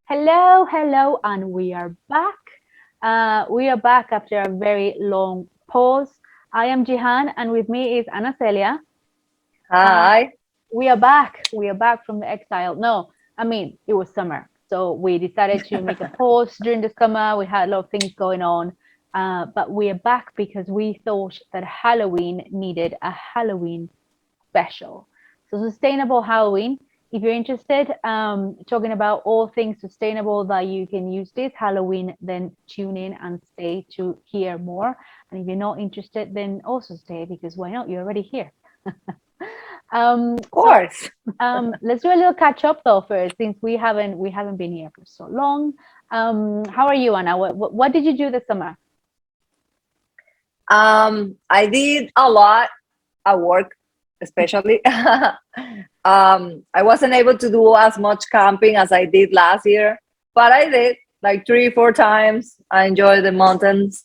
Hello, hello, and we are back. We are back after a very long pause. I am Jihan, and with me is Ana Celia. Uh, Hi. we are back. We are back from the exile. No, I mean, it was summer. So we decided to make a pause during the summer. We had a lot of things going on. But we are back because we thought that Halloween needed a Halloween special. So sustainable Halloween. If you're interested, talking about all things sustainable that you can use this Halloween, then tune in and stay to hear more. And if you're not interested, then also stay because why not? You're already here. Of So course. let's do a little catch up though first, since we haven't been here for so long. How are you, Anna? What did you do this summer? I did a lot at work, especially. I wasn't able to do as much camping as I did last year, but I did like 3, 4 times. I enjoyed the mountains.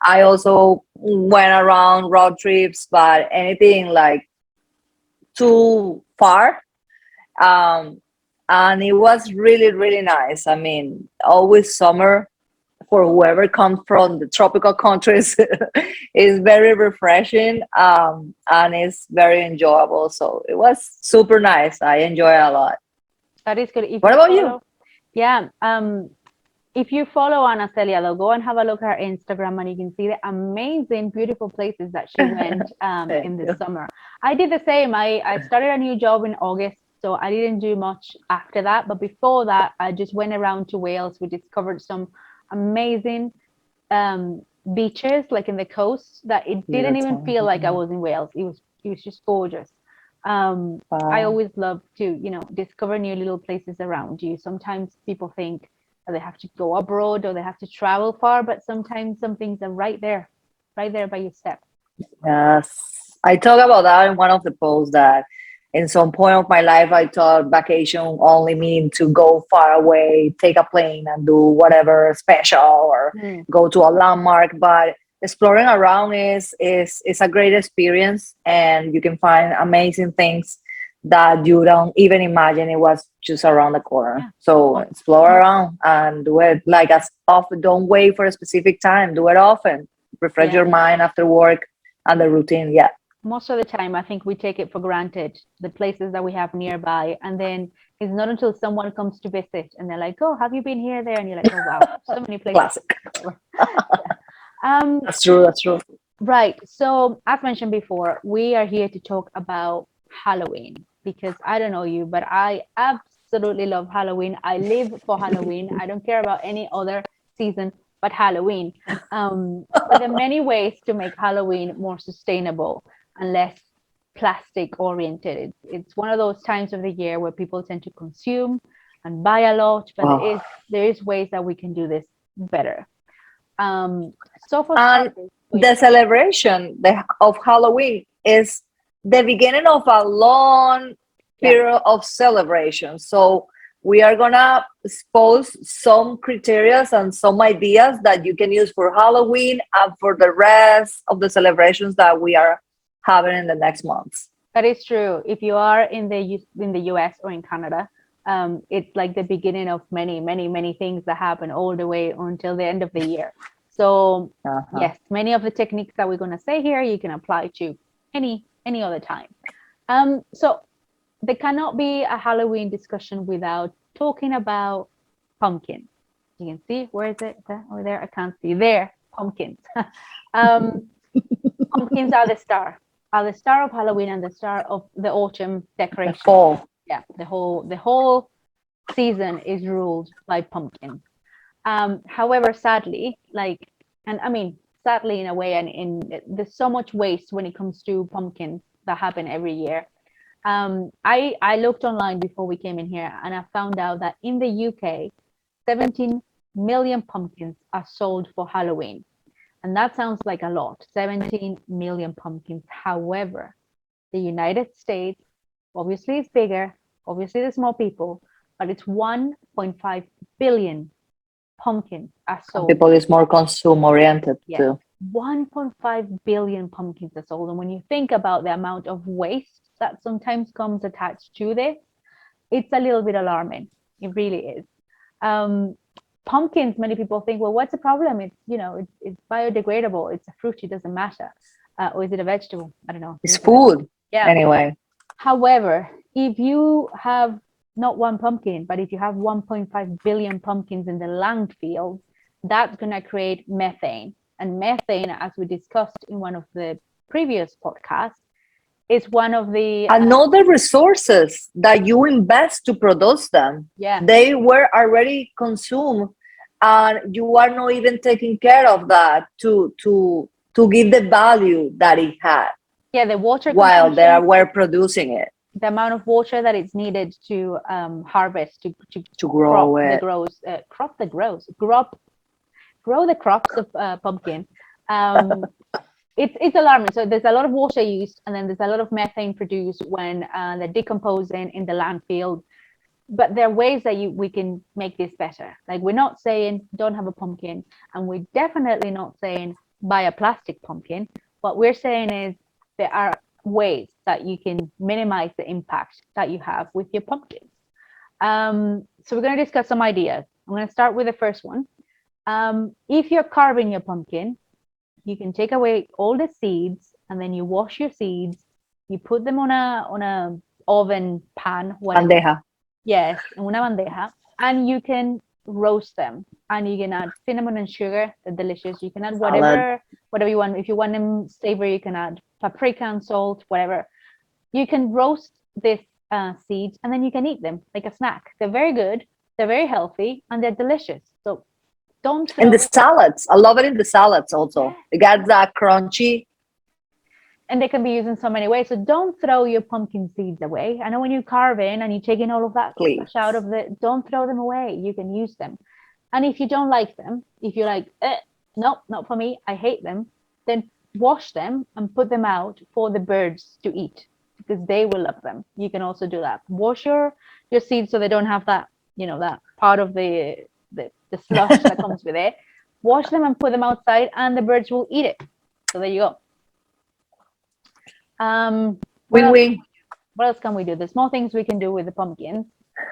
I also went around road trips, but anything like too far. Um, and it was really, really nice. I mean, always summer for whoever comes from the tropical countries is very refreshing, and it's very enjoyable. So it was super nice. I enjoy it a lot. That is good. If What you about you? follow, yeah, if you follow Ana Celia, though, go and have a look at her Instagram and you can see the amazing, beautiful places that she went Thank in the you. summer. I did the same. I started a new job in August, so I didn't do much after that. But before that, I just went around to Wales. We discovered some amazing beaches, like in the coast, that it didn't even Beautiful. feel like I was in Wales. It was just gorgeous. I Wow. always love to, discover new little places around you. Sometimes people think that they have to go abroad or they have to travel far, but sometimes some things are right there by your step. Yes. I talk about that in one of the posts that in some point of my life I thought vacation only mean to go far away, take a plane and do whatever special or Mm, go to a landmark. But exploring around is a great experience, and you can find amazing things that you don't even imagine it was just around the corner. yeah. So Um, explore around and do it like as often. Don't wait for a specific time. Do it often. Refresh yeah. your mind after work and the routine. Yeah. Most of the time, I think we take it for granted, the places that we have nearby. And then it's not until someone comes to visit and they're like, oh, have you been here, there? And you're like, oh, wow, so many places to Classic. discover. Yeah. Um, That's true. That's true. Right. So, as mentioned before, we are here to talk about Halloween because I don't know you, but I absolutely love Halloween. I live for Halloween. I don't care about any other season but Halloween. But there are many ways to make Halloween more sustainable and less plastic oriented. It's one of those times of the year where people tend to consume and buy a lot, but Wow. there is ways that we can do this better. Um, so for And starters, oh yeah. the celebration of Halloween is the beginning of a long Yeah, period of celebration. So we are gonna expose some criteria and some ideas that you can use for Halloween and for the rest of the celebrations that we are having in the next months. that is true. If you are in the US or in Canada, it's like the beginning of many, many, many things that happen all the way until the end of the year. So Uh-huh. yes, many of the techniques that we're going to say here, you can apply to any other time. So there cannot be a Halloween discussion without talking about pumpkins. You can see, where is it? Is that over there? I can't see. There, pumpkins. um, Pumpkins are the star of Halloween and the star of the autumn The decoration. fall. Yeah, the whole season is ruled by pumpkins. However, sadly, and I mean, sadly in a way, and there's so much waste when it comes to pumpkins that happen every year. I looked online before we came in here, and I found out that in the UK, 17 million pumpkins are sold for Halloween. And that sounds like a lot, 17 million pumpkins. However, the United States obviously is bigger, obviously there's more people, but it's 1.5 billion pumpkins are Some sold. people is more consume oriented Yes, too. 1.5 billion pumpkins are sold. And when you think about the amount of waste that sometimes comes attached to this, it's a little bit alarming. It really is. Pumpkins, many people think, well, what's the problem? It's, it's biodegradable. It's a fruit. It doesn't matter. Or is it a vegetable? I don't know. It's food. Yeah. Anyway. However, if you have not one pumpkin, but if you have 1.5 billion pumpkins in the landfill, that's going to create methane. And methane, as we discussed in one of the previous podcasts, is one of the another resources that you invest to produce them. Yeah. They were already consumed, and you are not even taking care of that to give the value that it had. Yeah, the water while they were producing it. The amount of water that it's needed to harvest to grow grow the crops of pumpkin. It's alarming. So there's a lot of water used, and then there's a lot of methane produced when they're decomposing in the landfill. But there are ways that we can make this better. Like, we're not saying don't have a pumpkin, and we're definitely not saying buy a plastic pumpkin. What we're saying is there are ways that you can minimize the impact that you have with your pumpkins. So we're going to discuss some ideas. I'm going to start with the first one. If you're carving your pumpkin, you can take away all the seeds, and then you wash your seeds. You put them on a oven pan. Bandeja. Yes, una bandeja, and you can roast them, and you can add cinnamon and sugar. They're delicious. You can add whatever you want. If you want them savory, you can add paprika and salt, whatever. You can roast this seeds, and then you can eat them like a snack. They're very good. They're very healthy, and they're delicious. So don't. And the salads, I love it in the salads also. Yeah. It got that crunchy. And they can be used in so many ways. So don't throw your pumpkin seeds away. I know when you carve in and you take in all of that flesh out of don't throw them away. You can use them. And if you don't like them, if you're like, nope, not for me, I hate them, then wash them and put them out for the birds to eat, because they will love them. You can also do that. Wash your seeds so they don't have that, that part of the slush that comes with it. Wash them and put them outside, and the birds will eat it. So there you go. Win-win. What else can we do? There's more things we can do with the pumpkins.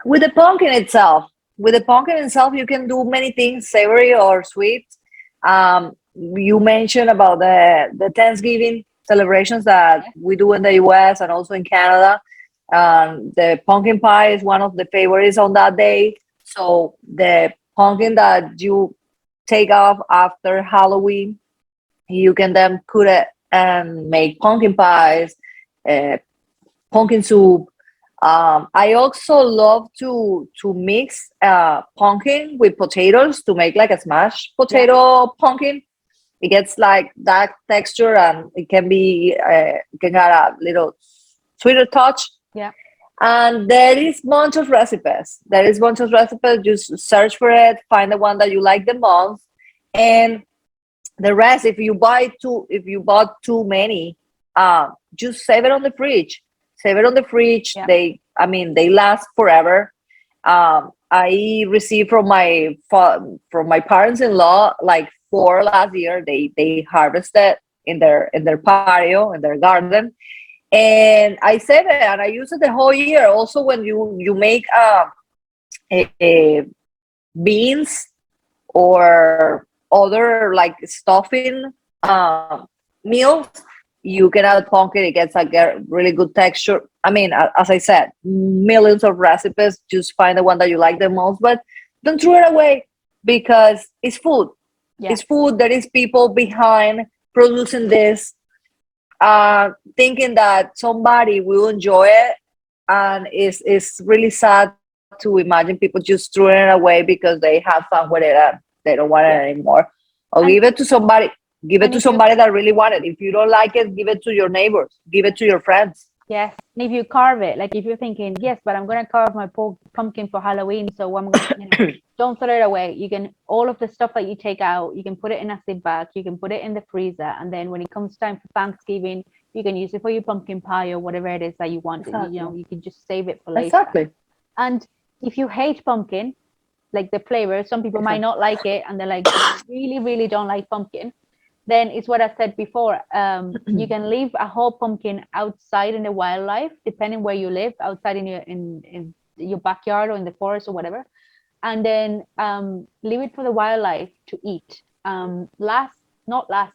With the pumpkin itself, you can do many things, savory or sweet. You mentioned about the Thanksgiving celebrations that we do in the US and also in Canada. The pumpkin pie is one of the favorites on that day. So the pumpkin that you take off after Halloween, you can then cook it and make pumpkin pies, pumpkin soup. I also love to mix pumpkin with potatoes to make like a smashed potato pumpkin. It gets like that texture, and it can be can have a little sweeter touch. Yeah. And there is bunch of recipes. Just search for it, find the one that you like the most, and the rest, if you bought too many, just save it on the fridge. Yeah. They last forever. I received from my parents-in-law like 4 last year. They harvested in their patio, in their garden, and I save it and I use it the whole year. Also, when you make beans or other like stuffing meals, you can add pumpkin. It gets like a really good texture. As I said, millions of recipes. Just find the one that you like the most, but don't throw it away, because it's food. Yeah. It's food. There is people behind producing this, thinking that somebody will enjoy it, and it's really sad to imagine people just throwing it away because they have fun with it and they don't want it anymore. Or give it to somebody. Give it to somebody that really want it. If you don't like it, give it to your neighbors. Give it to your friends. Yes. And if you carve it, like if you're thinking, yes, but I'm going to carve my pumpkin for Halloween, so I'm going to, don't throw it away. You can, all of the stuff that you take out, you can put it in a zip bag, you can put it in the freezer, and then when it comes time for Thanksgiving, you can use it for your pumpkin pie or whatever it is that you want. Exactly. You can just save it for later. Exactly. And if you hate pumpkin, like the flavor, some people might not like it, and they're like, really, really don't like pumpkin. Then it's what I said before. You can leave a whole pumpkin outside in the wildlife, depending where you live, outside in your backyard or in the forest or whatever. and then leave it for the wildlife to eat. Not last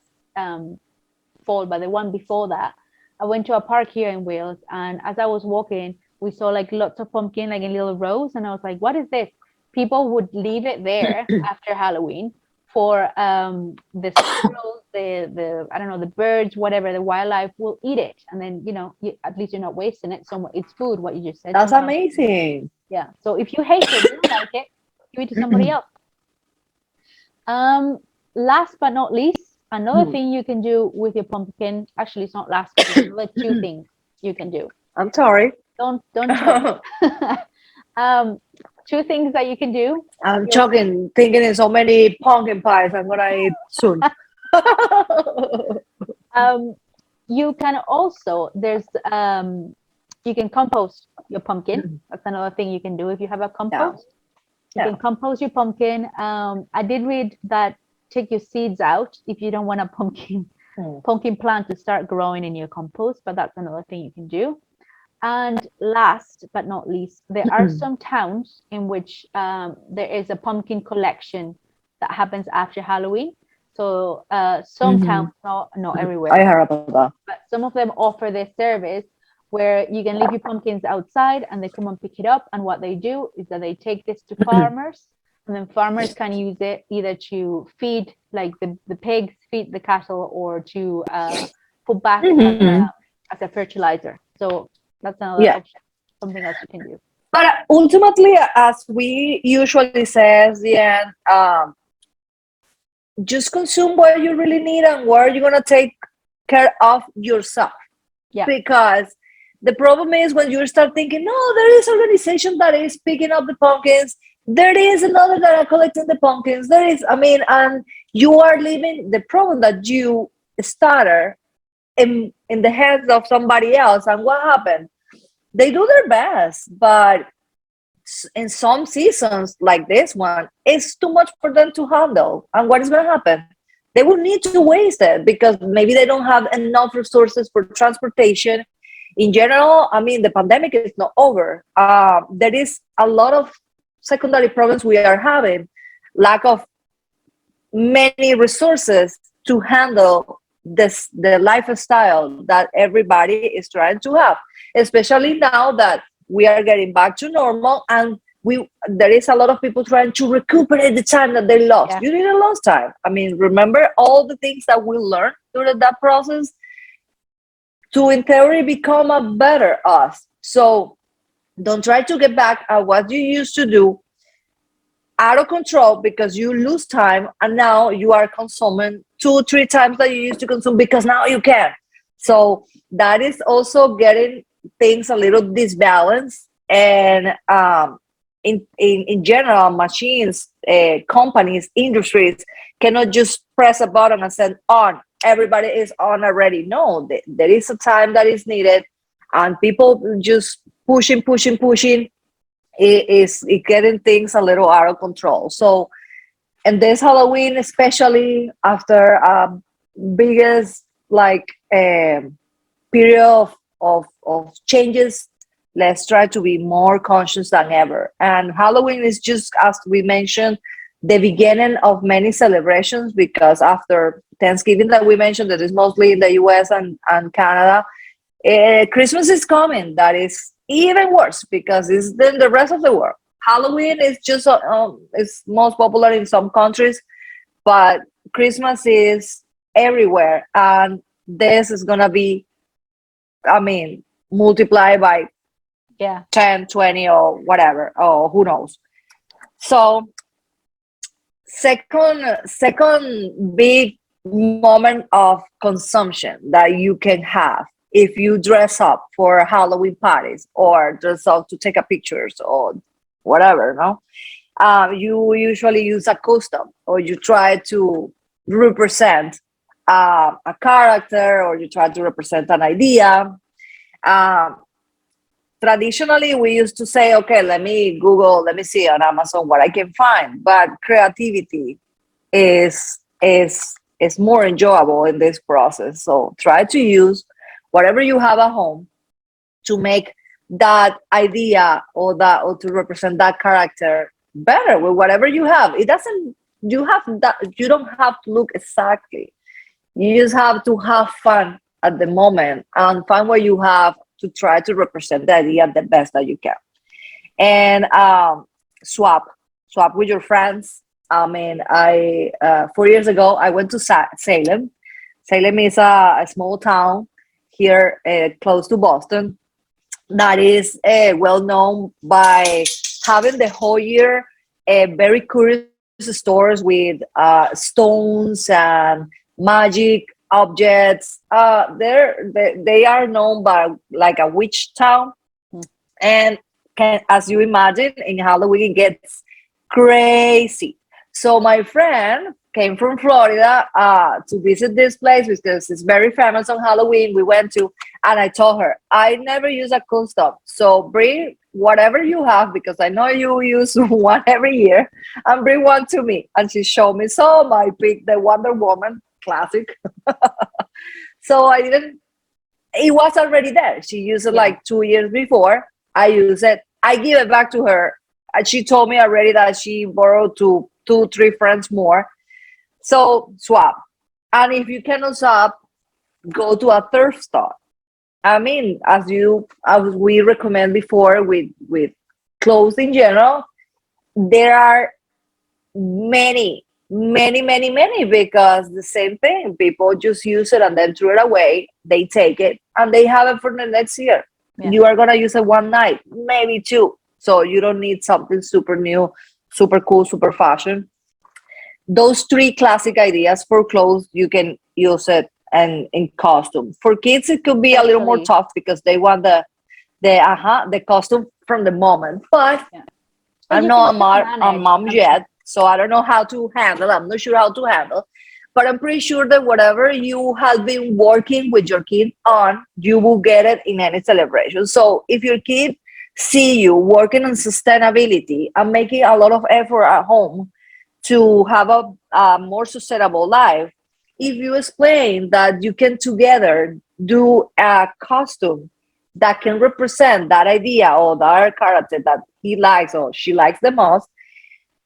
fall, but the one before that, I went to a park here in Wales, and as I was walking, we saw like lots of pumpkin like in little rows, and I was like, "What is this?" People would leave it there after Halloween for the squirrels, the I don't know, the birds, whatever, the wildlife will eat it, and then at least you're not wasting it. So it's food. What you just said. That's Sometimes, amazing. yeah. So if you hate it, you don't like it, give it to somebody else. Last but not least, another thing you can do with your pumpkin. Actually, it's not last, but there's another two things you can do. I'm sorry. Don't choke. Two things that you can do. I'm choking, thinking in so many pumpkin pies I'm gonna eat soon. You can also you can compost your pumpkin. That's another thing you can do if you have a compost. You can compost your pumpkin. I did read that take your seeds out if you don't want a pumpkin plant to start growing in your compost, but that's another thing you can do. And last but not least, there are some towns in which there is a pumpkin collection that happens after Halloween. So some towns, not everywhere, I heard about that. but some of them offer this service where you can leave your pumpkins outside and they come and pick it up. And what they do is that they take this to farmers, and then farmers can use it either to feed like the pigs, feed the cattle, or to put back as a fertilizer. So that's another option, something else you can do. But ultimately, as we usually say at the end, just consume what you really need and where you're going to take care of yourself. Yeah. Because the problem is when you start thinking, no, there is an organization that is picking up the pumpkins. There is another that are collecting the pumpkins. And you are leaving the problem that you started in the hands of somebody else. And what happened? They do their best, but in some seasons like this one, it's too much for them to handle. And what is going to happen? They will need to waste it because maybe they don't have enough resources for transportation. In general, the pandemic is not over. There is a lot of secondary problems we are having. Lack of many resources to handle the lifestyle that everybody is trying to have, especially now that we are getting back to normal, and there is a lot of people trying to recuperate the time that they lost. Yeah. You didn't lose time. Remember all the things that we learned during that process to, in theory, become a better us. So don't try to get back at what you used to do out of control because you lose time, and now you are consuming 2-3 times that you used to consume because now you can. So that is also getting things a little disbalanced. And in general, machines, companies, industries cannot just press a button and send on. Everybody is on already. No, there is a time that is needed, and people just pushing. It getting things a little out of control. So, and this Halloween, especially after biggest period of changes, let's try to be more conscious than ever. And Halloween is just, as we mentioned, the beginning of many celebrations, because after Thanksgiving that we mentioned, that is mostly in the US and Canada, Christmas is coming. That is even worse because it's in the rest of the world. Halloween is just it's most popular in some countries, but Christmas is everywhere, and this is gonna be, multiplied by 10, 20, or whatever, or who knows. So second big moment of consumption that you can have if you dress up for Halloween parties or dress up to take a pictures or whatever, no? You usually use a costume, or you try to represent a character, or you try to represent an idea. Traditionally, we used to say, okay, let me see on Amazon what I can find. But creativity is more enjoyable in this process. So try to use whatever you have at home to make that idea or to represent that character better with whatever you have. It doesn't, you have that, you don't have to look exactly. You just have to have fun at the moment and find what you have to try to represent the idea the best that you can. And swap with your friends. I mean, I 4 years ago I went to Salem. Salem is a small town here close to Boston that is well known by having the whole year very curious stores with stones and magic objects. They are known by like a witch town, and as you imagine, in Halloween it gets crazy. So my friend came from Florida to visit this place because it's very famous on Halloween. We went to, and I told her I never use a custom, so bring whatever you have because I know you use one every year, and bring one to me. And she showed me some. I picked the Wonder Woman classic. So I didn't. It was already there. She used it like 2 years before. I use it. I give it back to her. And she told me already that she borrowed to 2, 3 friends more. So swap. And if you cannot swap, go to a thrift store. I mean, as we recommend before with clothes in general, there are many because the same thing. People just use it and then throw it away. They take it and they have it for the next year. Yeah. You are gonna use it one night, maybe two. So you don't need something super new, super cool, super fashion. Those three classic ideas for clothes, you can use it and in costume. For kids, it could be a little more Especially- tough because they want the costume from the moment. But Yeah. I'm you not can still a manage. mom yet, so I don't know how to handle. I'm not sure how to handle, but I'm pretty sure that whatever you have been working with your kid on, you will get it in any celebration. So if your kid see you working on sustainability and making a lot of effort at home to have a more sustainable life, if you explain that you can together do a costume that can represent that idea or that character that he likes or she likes the most,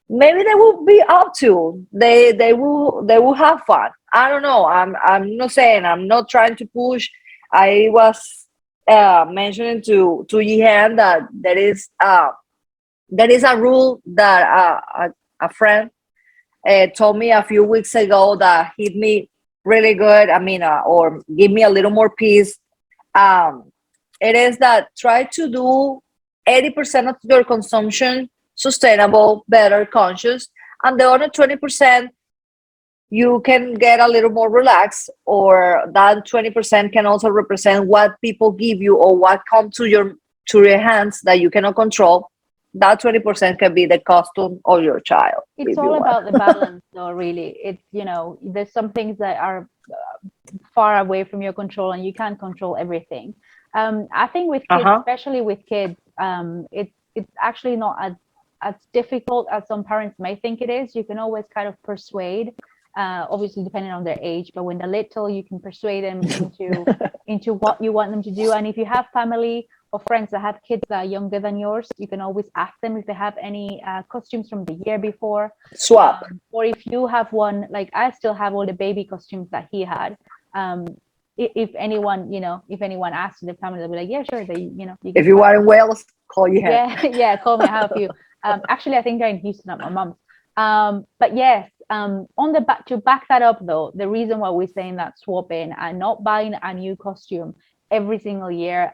maybe they will be up to. They will have fun. I don't know. I'm not saying, I'm not trying to push. I was mentioning to Yihan that there is a rule that a friend told me a few weeks ago that hit me really good. I mean, or give me a little more peace. Um, it is that try to do 80% of your consumption sustainable, better, conscious, and the other 20% you can get a little more relaxed, or that 20% can also represent what people give you or what comes to your hands that you cannot control. That 20% can be the costume of your child. It's if you all want. about the balance, though, really. It's, there's some things that are far away from your control and you can't control everything. I think with kids, especially with kids, it's actually not as difficult as some parents may think it is. You can always kind of persuade, obviously depending on their age, but when they're little, you can persuade them into what you want them to do. And if you have family or friends that have kids that are younger than yours, you can always ask them if they have any costumes from the year before. Swap. Or if you have one, like I still have all the baby costumes that he had. If anyone asks the family, they'll be like, yeah, sure. If you are in Wales, call you. Yeah, call me. I have a few. Actually, I think they're in Houston at my mom's. But yes, to back that up though, the reason why we're saying that swapping and not buying a new costume every single year,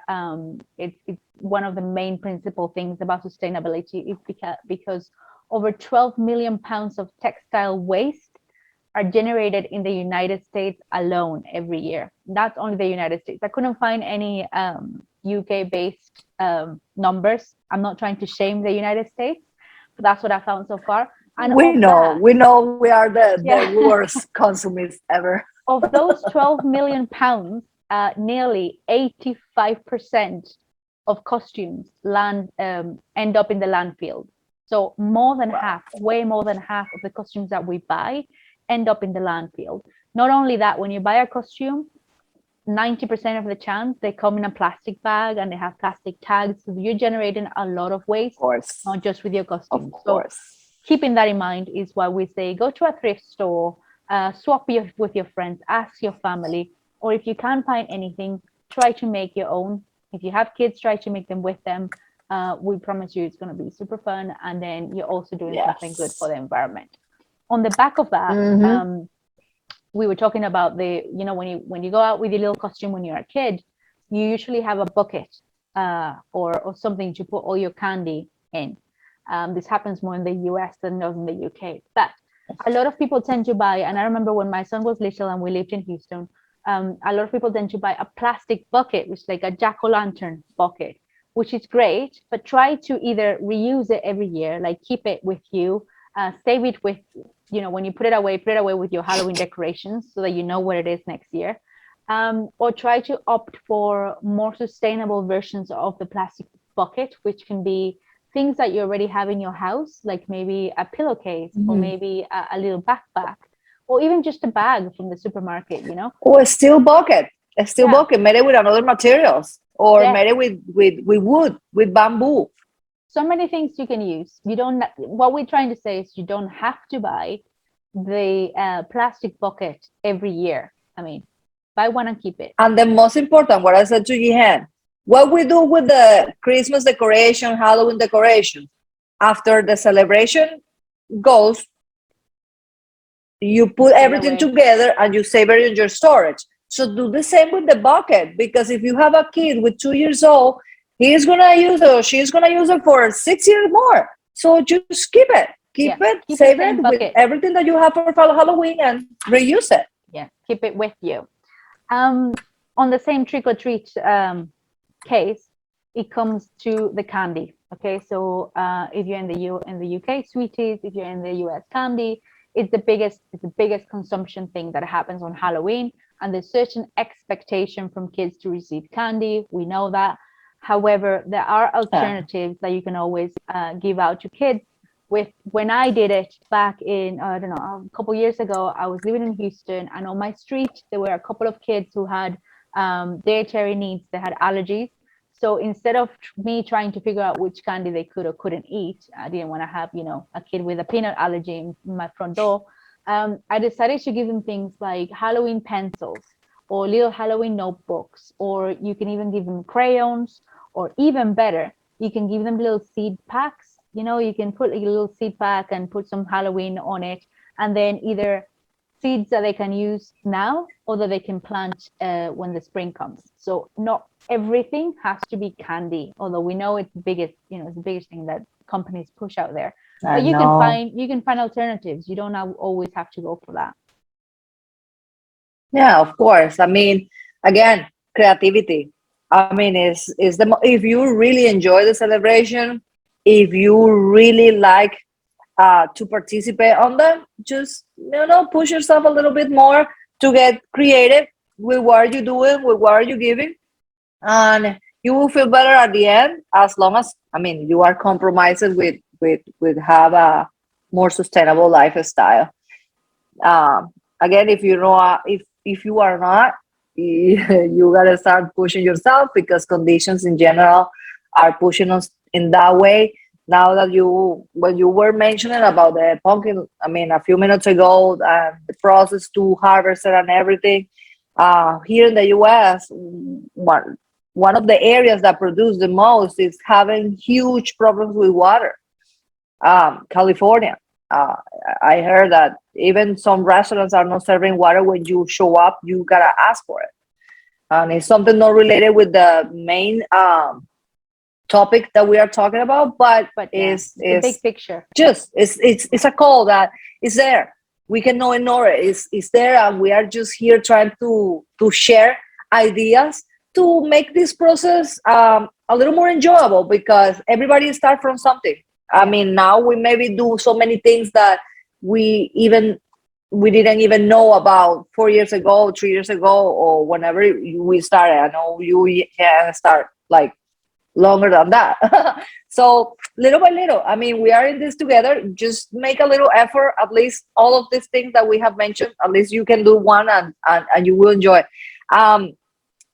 it's one of the main principal things about sustainability is because over 12 million pounds of textile waste are generated in the United States alone every year. That's only the United States. I couldn't find any UK-based numbers. I'm not trying to shame the United States, but that's what I found so far. And we know we are the worst consumers ever. Of those 12 million pounds, nearly 85% of costumes end up in the landfill. So more than half, way more than half of the costumes that we buy end up in the landfill. Not only that, when you buy a costume, 90% of the chance they come in a plastic bag and they have plastic tags. So you're generating a lot of waste, Of course. not just with your Of costumes. So course. keeping that in mind is why we say go to a thrift store, swap with your friends, ask your family, or if you can't find anything, try to make your own. If you have kids, try to make them with them. We promise you it's going to be super fun, and then you're also doing something good for Yes. the environment. On the back of that, Mhm. we were talking about when you go out with your little costume when you're a kid, you usually have a bucket or something to put all your candy in. This happens more in the US than it does in the UK. But a lot of people tend to buy, and I remember when my son was little and we lived in Houston, a lot of people tend to buy a plastic bucket, which is like a jack-o'-lantern bucket, which is great, but try to either reuse it every year, like keep it with you, save it with, when you put it away with your Halloween decorations so that you know where it is next year. Or try to opt for more sustainable versions of the plastic bucket, which can be things that you already have in your house, like maybe a pillowcase or Mhm. maybe a little backpack, or even just a bag from the supermarket. Or a steel Yeah, bucket made it with another materials, or yes. made it with wood, with bamboo. So many things you can use. You don't. What we're trying to say is you don't have to buy the plastic bucket every year. I mean, buy one and keep it. And the most important, what I said to Jihan, what we do with the Christmas decoration, Halloween decoration, after the celebration goes, you put Put it everything away. together and you save it in your storage. So do the same with the bucket, because if you have a kid with 2 years old, he's gonna use it or she's gonna use it for 6 years more. So just keep Yeah, it, keep the save same it with bucket. everything that you have for Halloween and reuse it. Yeah, keep it with you. Um, on the same trick or treat case, it comes to the candy. Okay, so if you're in the UK, sweeties. If you're in the US, candy. It's the biggest consumption thing that happens on Halloween, and there's certain expectation from kids to receive candy. We know that. However, there are Yeah. alternatives that you can always give out to kids. When I did it back in, I don't know, a couple years ago, I was living in Houston, and on my street there were a couple of kids who had dietary needs. They had allergies. So instead of me trying to figure out which candy they could or couldn't eat, I didn't want to have, a kid with a peanut allergy in my front door. I decided to give them things like Halloween pencils or little Halloween notebooks, or you can even give them crayons, or even better, you can give them little seed packs. You can put a little seed pack and put some Halloween on it, and then either seeds that they can use now or that they can plant when the spring comes. So not everything has to be candy, although we know it's the biggest thing that companies push out there. I But you can know. find alternatives. You don't always have to go for that. Yeah, of course. I mean, again, creativity. I mean, if you really enjoy the celebration, if you really like to participate on them, just push yourself a little bit more to get creative with what you're doing, with what you're giving, and you will feel better at the end. As long as, I mean, you are compromised with have a more sustainable lifestyle. Again, if you know if you are not, you gotta start pushing yourself, because conditions in general are pushing us in that way. Now that when you were mentioning about the pumpkin, I mean, a few minutes ago, the process to harvest it and everything, here in the US, one of the areas that produce the most is having huge problems with water. California. Uh, I heard that even some restaurants are not serving water when you show up. You gotta ask for it, and it's something not related with the main topic that we are talking about, but But yeah, it's the is big picture. just it's a call that is there. We cannot ignore it. It's there, and we are just here trying to share ideas to make this process a little more enjoyable, because everybody starts from something. I Yeah. mean, now we maybe do so many things that we even we didn't even know about 4 years ago, 3 years ago, or whenever we started. I know you can start like longer than that. So little by little, I mean, we are in this together. Just make a little effort. At least all of these things that we have mentioned, at least you can do one, and you will enjoy.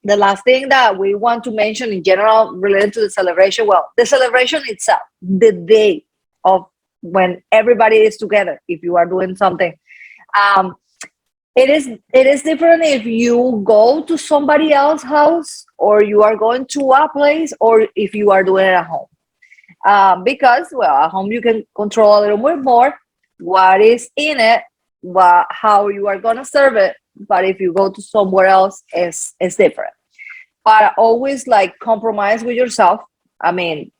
the last thing that we want to mention in general related to the celebration, well, the celebration itself, the day of when everybody is together, if you are doing something, um, it is different if you go to somebody else's house or you are going to a place or if you are doing it at home. Because well, at home you can control a little bit more what is in it, how you are going to serve it. But if you go to somewhere else, it's different. But always like compromise with yourself. I mean,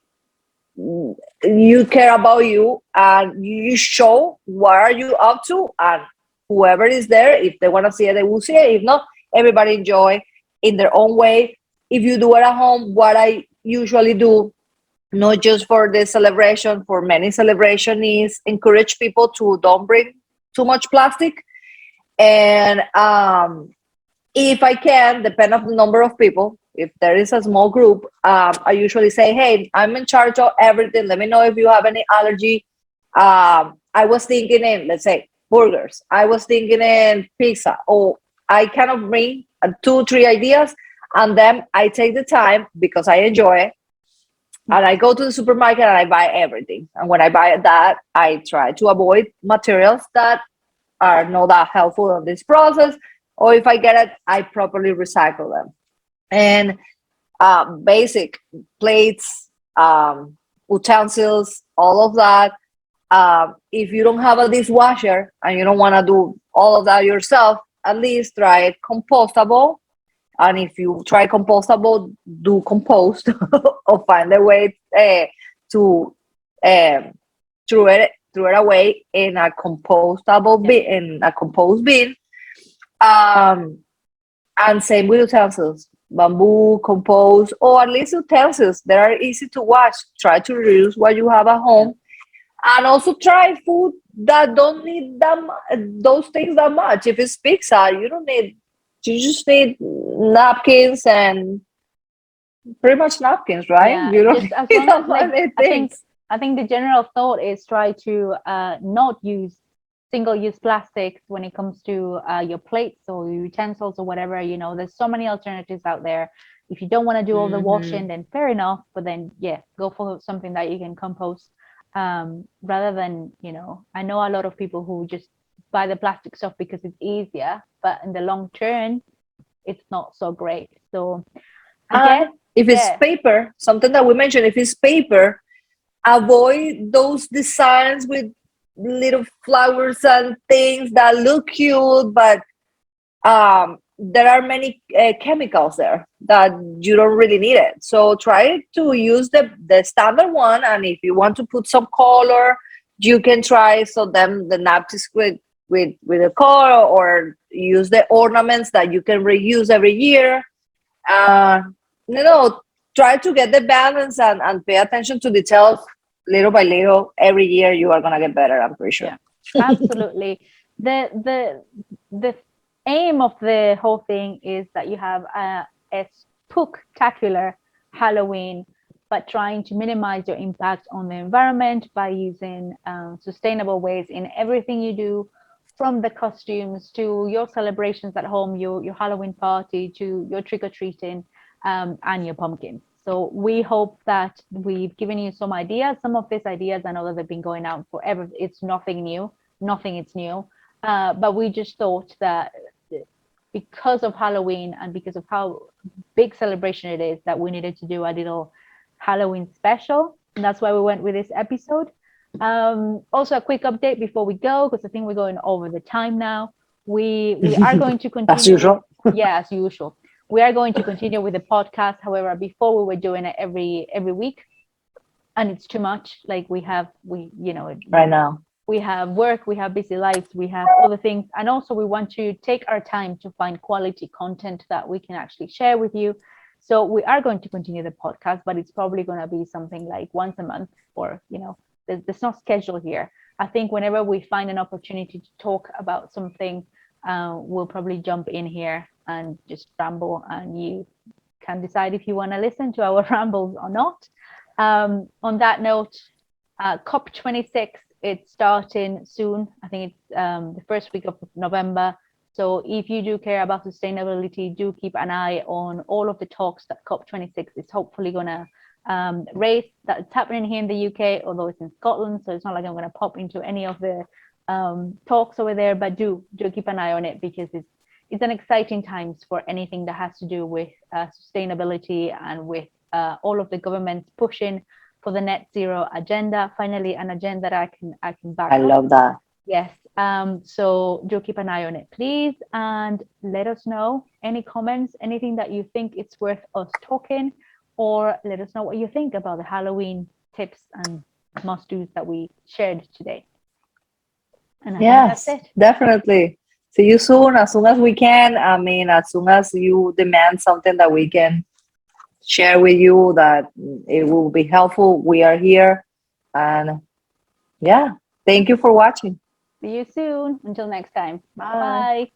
you care about you and you show what are you up to, and whoever is there, if they want to see it, they will see it. If not, everybody enjoy in their own way. If you do it at home, what I usually do, not just for this celebration, for many celebration, is encourage people to don't bring too much plastic. And if I can, depend on the number of people. If there is a small group, I usually say, "Hey, I'm in charge of everything. Let me know if you have any allergy." I was thinking in, let's say, burgers. I was thinking in pizza. Or I kind of bring two, three ideas, and then I take the time because I enjoy it, and I go to the supermarket and I buy everything. And when I buy that, I try to avoid materials that are not that helpful in this process. Or if I get it, I properly recycle them. And basic plates, utensils, all of that. If you don't have a dishwasher and you don't want to do all of that yourself, at least try compostable. And if you try compostable, do compost or find a way to um, throw it away in a compostable bin, in a compost bin. Um, and same with utensils, bamboo, compost, or at least utensils that are easy to wash. Try to reuse what you have at home, and also try food that don't need those things that much. If it's pizza, you don't need. You just need napkins and pretty much napkins, right? Yeah, You don't just as need long as that like many I think things. I think the general thought is try to not use single-use plastics when it comes to your plates or your utensils or whatever. You know, there's so many alternatives out there. If you don't want to do all the washing, Hmm. then fair enough. But then, yeah, go for something that you can compost rather than, I know a lot of people who just buy the plastic stuff because it's easier, but in the long term, it's not so great. So And again, if it's yeah, paper, something that we mentioned, if it's paper, avoid those designs with little flowers and things that look cute, but there are many chemicals there that you don't really need it. So try to use the standard one, and if you want to put some color, you can try. So then the napkins with a color, or use the ornaments that you can reuse every year. Uh, you know, try to get the balance and pay attention to details little by little. Every year you are gonna get better, I'm pretty sure. yeah, absolutely. The aim of the whole thing is that you have a spooktacular Halloween, but trying to minimize your impact on the environment by using sustainable ways in everything you do, from the costumes to your celebrations at home, your Halloween party, to your trick or treating, and your pumpkins. So we hope that we've given you some ideas. Some of these ideas, I know that they've been going out forever. It's nothing new. Nothing is new. But we just thought that because of Halloween and because of how big celebration it is, that we needed to do a little Halloween special. And that's why we went with this episode. Also, a quick update before we go, because I think we're going over the time now. We are going to As continue with, usual. yeah, as usual. We are going to continue with the podcast. However, before we were doing it every week, and it's too much. Like Right now. we have work, we have busy lives, we have other things, and also we want to take our time to find quality content that we can actually share with you. So we are going to continue the podcast, but it's probably going to be something like once a month, or there's no schedule here. I think whenever we find an opportunity to talk about something, we'll probably jump in here and just ramble, and you can decide if you want to listen to our rambles or not. On that note, COP26, it's starting soon. I think it's the first week of November. So if you do care about sustainability, do keep an eye on all of the talks that COP26 is hopefully going to raise. That's happening here in the UK, although it's in Scotland, so it's not like I'm going to pop into any of the talks over there. But do keep an eye on it, because it's an exciting times for anything that has to do with sustainability, and with all of the governments pushing for the net zero agenda. Finally, an agenda that I can back I up. love that. Yes. So do keep an eye on it, please, and let us know any comments, anything that you think it's worth us talking, or let us know what you think about the Halloween tips and must-dos that we shared today. And I think Yes, that's it. definitely. See you soon, as soon as we can. I mean, as soon as you demand something that we can share with you, that it will be helpful, we are here. And yeah, thank you for watching. See you soon. Until next time. Bye. Bye.